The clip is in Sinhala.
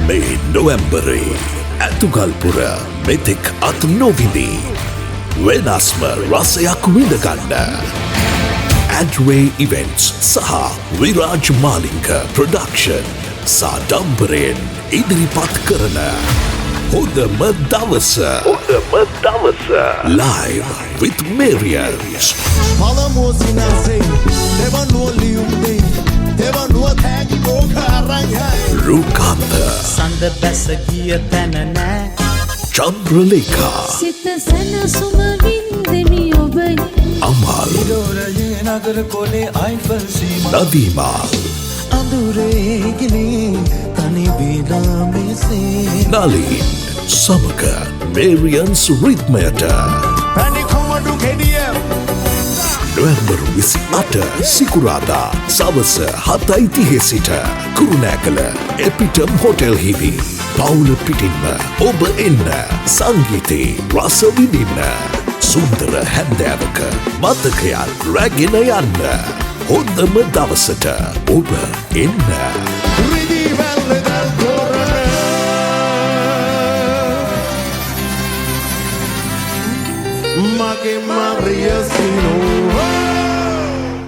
මේ නොවැම්බරේ ඇතුගල්පුර මෙතෙක් අත් නොවිදී වෙනස්ම රසයක් විඳගන්න ඇඩ්වේ ඉවෙන්ට්ස් සහ විරාජ් මාලිංග ප්‍රොඩක්ෂන් සාඩම්බරයෙන් ඉදිරිපත් කරන හොඳම දවස live with Marians පළමුව සිනාසේ දෙවනුව ලියුම් දෙයි දෙවනුව තෑගි කෝකාරංයයි රූකාන්ත සඳ බැස ගිය තැන නෑ චන්ද්‍රලේඛා සිත සැනසුම වින්දනි ඔබයි අමල් දොරයේ නගර කොලේ අයිෆල් සීමා නදීමා අඳුරේ ගිලී තනි වේලා මෙසේ නලින් සමග Marians රිද්මයට පැණි කොමඩු ගෙඩිය නොවැම්බර් 28 සිකුරාදා සවස 7:30 සිට කුරුණෑගල එපිටම් හෝටල් හිවි පවුල පිටින්ම ඔබ එන්න සංගීතේ රස විඳින්න සුන්දර හැන්දෑවක මතකයක් රැගෙන යන්න හොඳම දවසට ඔබ එන්න රිදී වැල්ලෙදල් තෝරන මගේ මරිය සිනෝ